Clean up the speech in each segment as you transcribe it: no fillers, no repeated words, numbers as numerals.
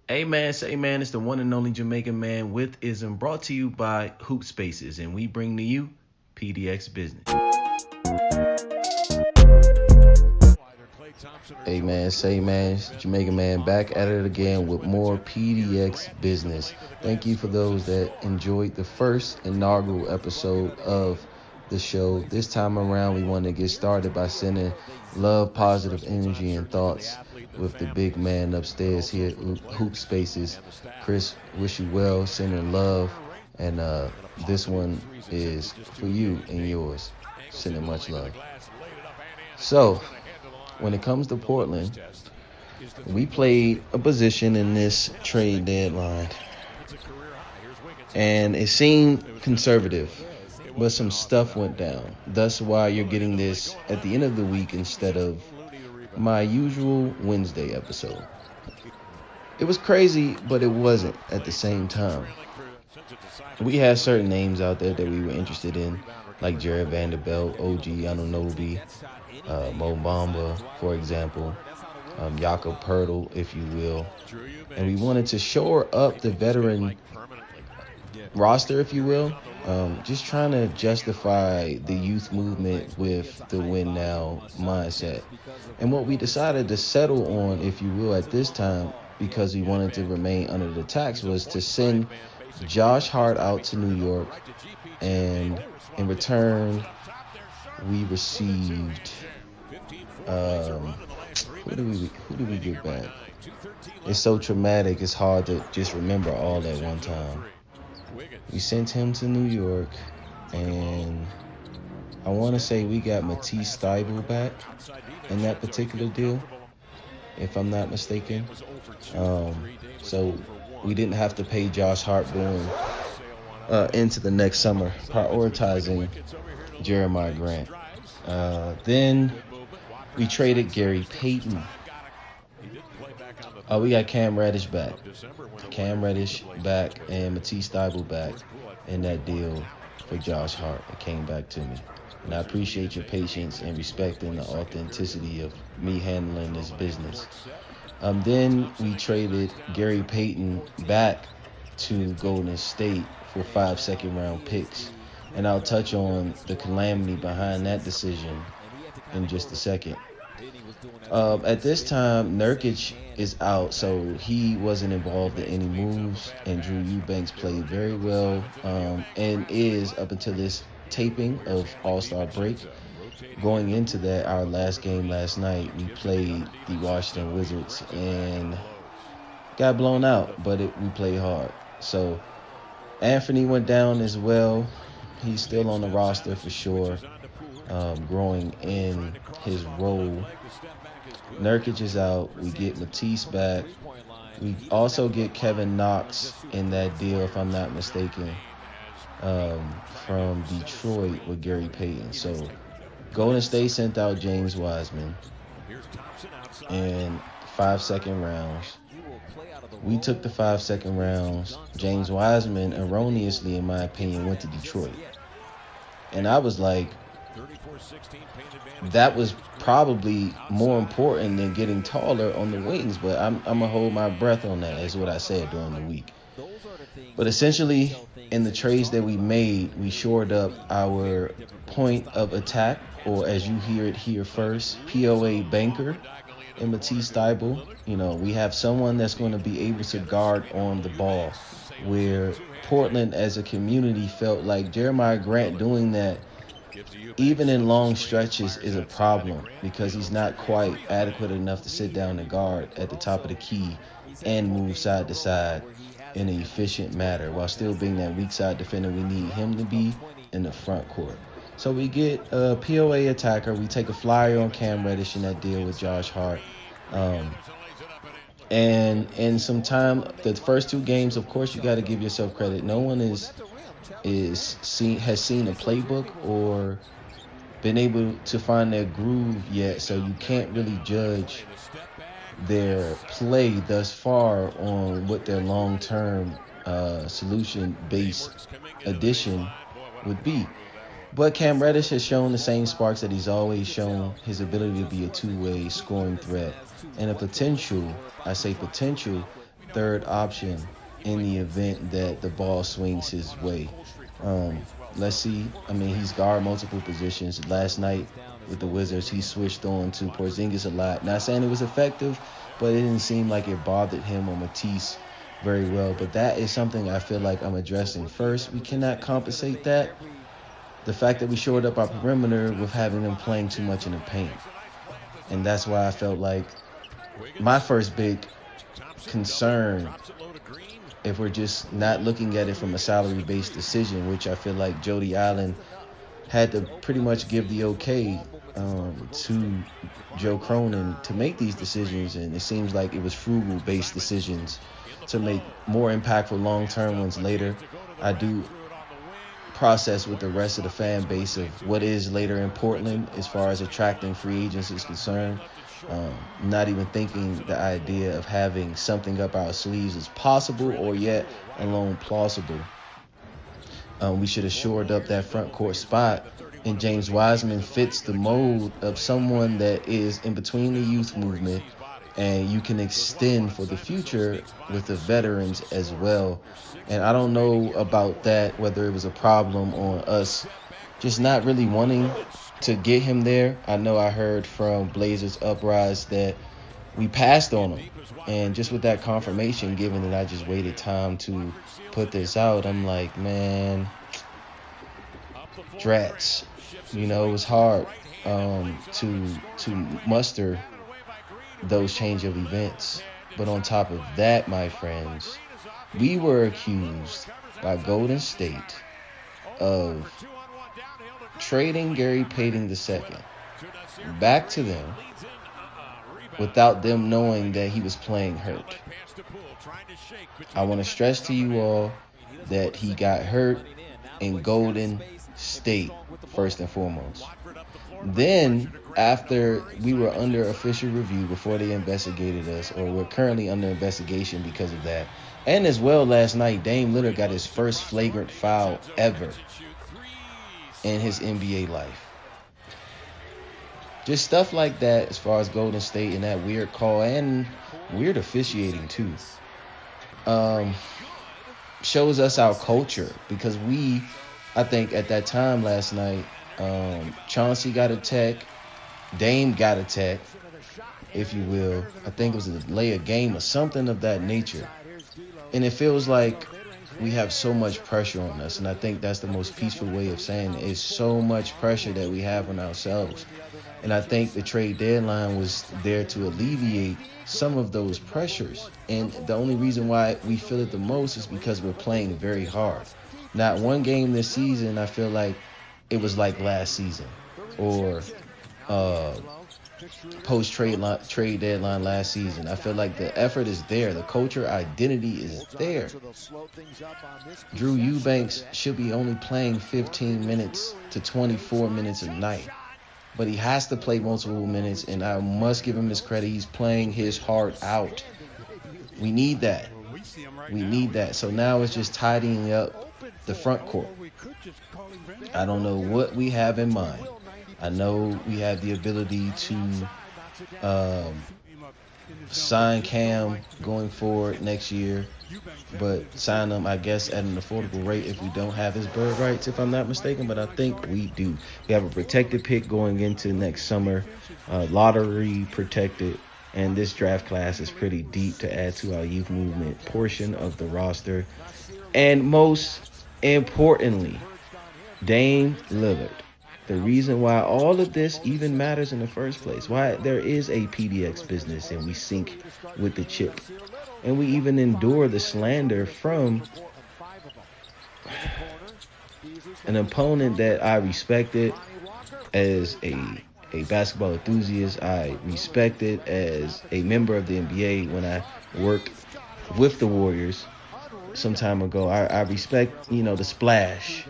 Hey man, say man, it's the one and only Jamaican man with ism, brought to you by HoopSpaces, and we bring to you PDX Business. Hey man, say man, it's Jamaican man back at it again with more PDX Business. Thank you for those that enjoyed the first inaugural episode of the show. This time around, we want to get started by sending love, positive energy, and thoughts with the big man upstairs here at Hoop Spaces. Chris, wish you well, sending love, and this one is for you and yours. Sending much love. So, when it comes to Portland, we played a position in this trade deadline, and it seemed conservative, but some stuff went down. That's why you're getting this at the end of the week instead of my usual Wednesday episode. It was crazy, but it wasn't at the same time. We had certain names out there that we were interested in, like Jared Vanderbilt, OG Anunoby, Mo Bamba, for example, Jakob Pertl, if you will. And we wanted to shore up the veteran roster, if you will, just trying to justify the youth movement with the win now mindset. And what we decided to settle on, if you will, at this time, because we wanted to remain under the tax, was to send Josh Hart out to New York, and in return, we received who did we get back? It's so traumatic, it's hard to just remember all at one time. We sent him to New York, and I want to say we got Matisse Thybulle back in that particular deal, if I'm not mistaken. So we didn't have to pay Josh Hart going into the next summer, prioritizing Jeremiah Grant. Then we traded Gary Payton. We got Cam Reddish back. And Matisse Thybulle back in that deal for Josh Hart. It came back to me. And I appreciate your patience and respecting the authenticity of me handling this business. Then we traded Gary Payton back to Golden State for 5 second-round picks. And I'll touch on the calamity behind that decision in just a second. At this time, Nurkic is out, so he wasn't involved in any moves, and Drew Eubanks played very well, and is, up until this taping of All-Star break. Going into that, our last game last night, we played the Washington Wizards and got blown out, but we played hard. So Anthony went down as well. He's still on the roster for sure, growing in his role. Nurkic is out. We get Matisse back. We also get Kevin Knox in that deal, if I'm not mistaken, from Detroit with Gary Payton. So Golden State sent out James Wiseman and 5 second rounds. We took the 5 second rounds. James Wiseman, erroneously, in my opinion, went to Detroit. And I was like, that was probably more important than getting taller on the wings, but I'm going to hold my breath on that, is what I said during the week. But essentially, in the trades that we made, we shored up our point of attack, or as you hear it here first, POA banker in Matisse Thybulle. You know, we have someone that's going to be able to guard on the ball, where Portland as a community felt like Jeremiah Grant doing that, even in long stretches, is a problem because he's not quite adequate enough to sit down and guard at the top of the key and move side to side in an efficient manner while still being that weak side defender we need him to be in the front court. So we get a POA attacker. We take a flyer on Cam Reddish in that deal with Josh Hart. And in some time, the first 2 games, of course, you got to give yourself credit. No one has seen a playbook or been able to find their groove yet, so you can't really judge their play thus far on what their long-term solution-based addition would be. But Cam Reddish has shown the same sparks that he's always shown, his ability to be a two-way scoring threat and a potential, I say potential, third option in the event that the ball swings his way. Let's see. I mean, he's guarded multiple positions. Last night with the Wizards, he switched on to Porzingis a lot. Not saying it was effective, but it didn't seem like it bothered him or Matisse very well. But that is something I feel like I'm addressing first. We cannot compensate that. The fact that we shored up our perimeter with having them playing too much in the paint. And that's why I felt like my first big concern, if we're just not looking at it from a salary-based decision, which I feel like Jody Allen had to pretty much give the okay to Joe Cronin to make these decisions, and it seems like it was frugal-based decisions to make more impactful long-term ones later. I do process with the rest of the fan base of what is later in Portland as far as attracting free agents is concerned. Not even thinking the idea of having something up our sleeves is possible or yet alone plausible. We should have shored up that front court spot, and James Wiseman fits the mold of someone that is in between the youth movement, and you can extend for the future with the veterans as well. And I don't know about that, whether it was a problem on us just not really wanting to get him there. I know I heard from Blazers Uprise that we passed on him. And just with that confirmation, given that I just waited time to put this out, I'm like, man, drats. You know, it was hard to muster those change of events. But on top of that, my friends, we were accused by Golden State of trading Gary Payton II back to them without them knowing that he was playing hurt. I want to stress to you all that he got hurt in Golden State, first and foremost. Then, after we were under official review, before they investigated us, or we're currently under investigation because of that, and as well last night, Dame Lillard got his first flagrant foul ever in his NBA life. Just stuff like that as far as Golden State and that weird call and weird officiating too. Shows us our culture, because I think at that time last night, Chauncey got a tech, Dame got a tech, if you will. I think it was a delay of game or something of that nature. And it feels like we have so much pressure on us, and I think that's the most peaceful way of saying it. It's so much pressure that we have on ourselves. And I think the trade deadline was there to alleviate some of those pressures. And the only reason why we feel it the most is because we're playing very hard. Not one game this season I feel like it was like last season or post-trade deadline last season. I feel like the effort is there. The culture identity is there. Drew Eubanks should be only playing 15 minutes to 24 minutes a night. But he has to play multiple minutes, and I must give him his credit. He's playing his heart out. We need that. We need that. So now it's just tidying up the front court. I don't know what we have in mind. I know we have the ability to sign Cam going forward next year, but sign him, I guess, at an affordable rate if we don't have his bird rights, if I'm not mistaken, but I think we do. We have a protected pick going into next summer, lottery protected, and this draft class is pretty deep to add to our youth movement portion of the roster. And most importantly, Dame Lillard. The reason why all of this even matters in the first place, why there is a PDX business and we sync with the chip. And we even endure the slander from an opponent that I respected as a basketball enthusiast. I respected as a member of the NBA when I worked with the Warriors some time ago. I respect, the splash.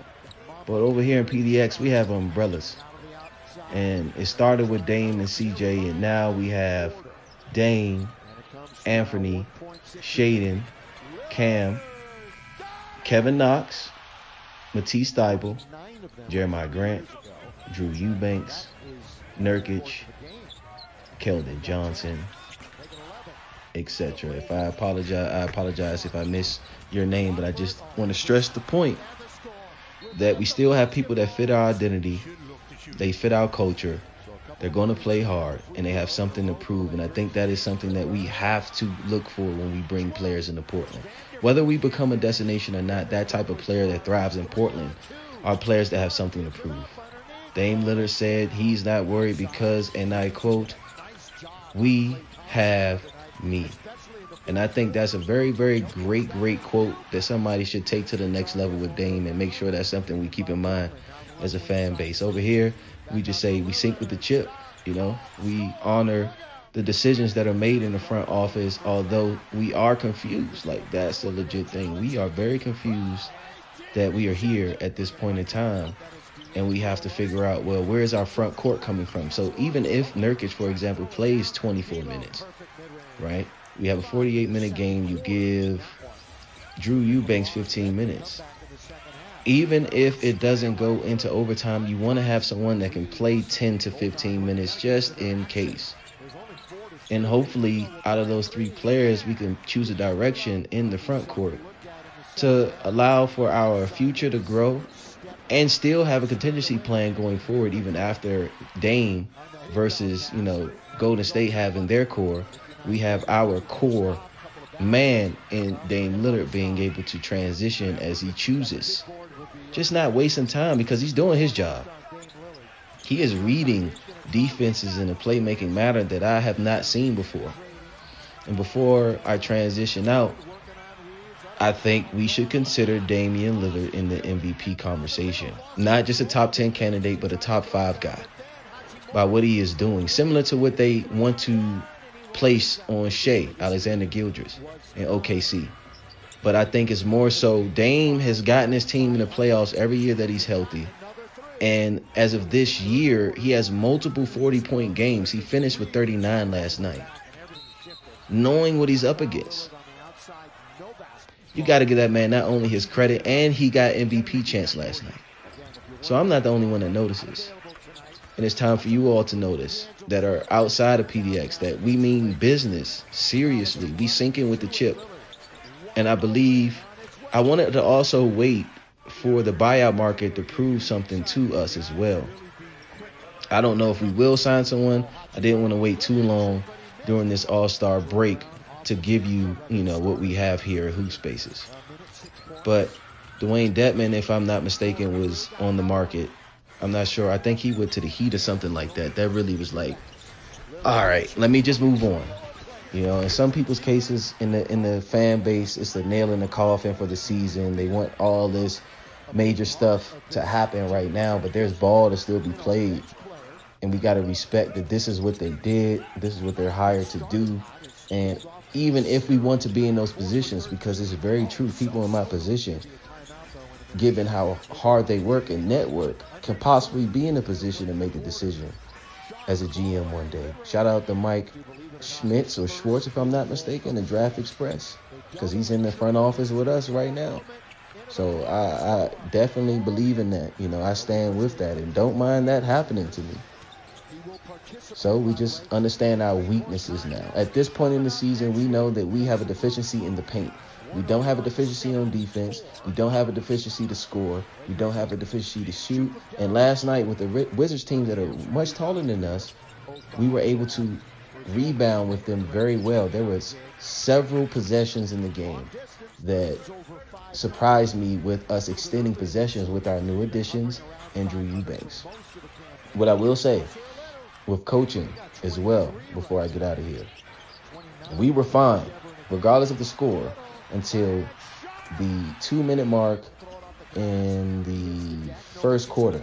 But over here in PDX, we have umbrellas. And it started with Dame and CJ, and now we have Dame, Anthony, Shaden, Cam, Kevin Knox, Matisse Thybulle, Jeremiah Grant, Drew Eubanks, Nurkic, Keldon Johnson, etc. If I apologize if I miss your name, but I just want to stress the point that we still have people that fit our identity, they fit our culture, they're going to play hard, and they have something to prove. And I think that is something that we have to look for when we bring players into Portland. Whether we become a destination or not, that type of player that thrives in Portland are players that have something to prove. Dame Lillard said he's not worried because, and I quote, "We have me." And I think that's a very, very great quote that somebody should take to the next level with Dame, and make sure that's something we keep in mind as a fan base. Over here, we just say we sync with the chip. We honor the decisions that are made in the front office, although we are confused. Like, that's a legit thing. We are very confused that we are here at this point in time, and we have to figure out, well, where is our front court coming from? So even if Nurkic, for example, plays 24 minutes, right? We have a 48-minute game. You give Drew Eubanks 15 minutes. Even if it doesn't go into overtime, you want to have someone that can play 10 to 15 minutes just in case. And hopefully, out of those three players, we can choose a direction in the front court to allow for our future to grow and still have a contingency plan going forward, even after Dame versus, Golden State having their core. We have our core man in Dame Lillard being able to transition as he chooses. Just not wasting time, because he's doing his job. He is reading defenses in a playmaking manner that I have not seen before. And before I transition out, I think we should consider Damian Lillard in the MVP conversation. Not just a top 10 candidate, but a top 5 guy by what he is doing. Similar to what they want to place on Shea Alexander-Gilgeous in OKC. But I think it's more so Dame has gotten his team in the playoffs every year that he's healthy. And as of this year, he has multiple 40-point games. He finished with 39 last night. Knowing what he's up against, you got to give that man not only his credit, and he got MVP chance last night. So I'm not the only one that notices. And it's time for you all to notice that are outside of PDX, that we mean business seriously. We sinking with the chip. And I believe I wanted to also wait for the buyout market to prove something to us as well. I don't know if we will sign someone. I didn't want to wait too long during this All-Star break to give you, what we have here at HoopSpaces. But Dwayne Dedmon, if I'm not mistaken, was on the market. I'm not sure. I think he went to the Heat or something like that. That really was like, all right, let me just move on. In some people's cases in the fan base, it's the nail in the coffin for the season. They want all this major stuff to happen right now, but there's ball to still be played. And we got to respect that this is what they did. This is what they're hired to do. And even if we want to be in those positions, because it's very true, people in my position, given how hard they work and network, can possibly be in a position to make a decision as a GM one day. Shout out to Mike Schmitz or Schwartz, if I'm not mistaken, the Draft Express, because he's in the front office with us right now. So I definitely believe in that. I stand with that and don't mind that happening to me. So we just understand our weaknesses now. At this point in the season, we know that we have a deficiency in the paint. We don't have a deficiency on defense. We don't have a deficiency to score. We don't have a deficiency to shoot. And last night with the Wizards team that are much taller than us, we were able to rebound with them very well. There was several possessions in the game that surprised me with us extending possessions with our new additions and Drew Eubanks. What I will say with coaching as well, before I get out of here, we were fine, regardless of the score, until the 2-minute mark in the first quarter.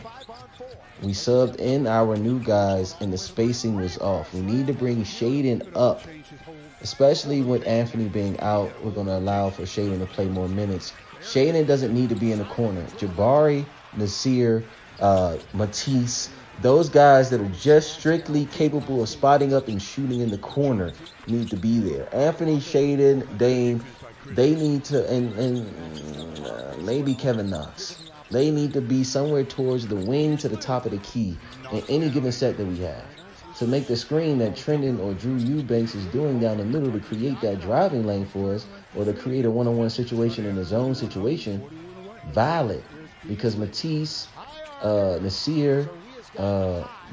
We subbed in our new guys, and the spacing was off. We need to bring Shaden up, especially with Anthony being out. We're going to allow for Shaden to play more minutes. Shaden doesn't need to be in the corner. Jabari, Nasir, Matisse, those guys that are just strictly capable of spotting up and shooting in the corner need to be there. Anthony, Shaden, Dame, they need to, and maybe Kevin Knox. They need to be somewhere towards the wing to the top of the key in any given set that we have. to make the screen that Trendon or Drew Eubanks is doing down the middle to create that driving lane for us, or to create a one-on-one situation in a zone situation, valid. Because Matisse, Nasir,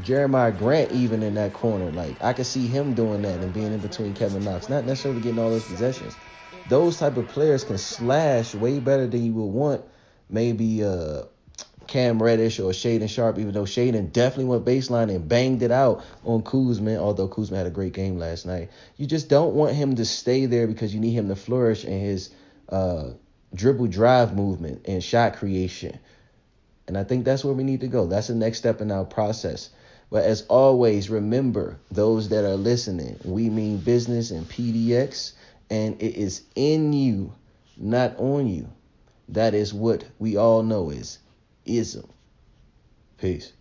Jeremiah Grant even in that corner, like I could see him doing that and being in between Kevin Knox, not necessarily getting all those possessions. Those type of players can slash way better than you would want maybe Cam Reddish or Shaden Sharp, even though Shaden definitely went baseline and banged it out on Kuzma, although Kuzma had a great game last night. You just don't want him to stay there because you need him to flourish in his dribble drive movement and shot creation. And I think that's where we need to go. That's the next step in our process. But as always, remember, those that are listening, we mean business and PDX, and it is in you, not on you. That is what we all know is ism. Peace.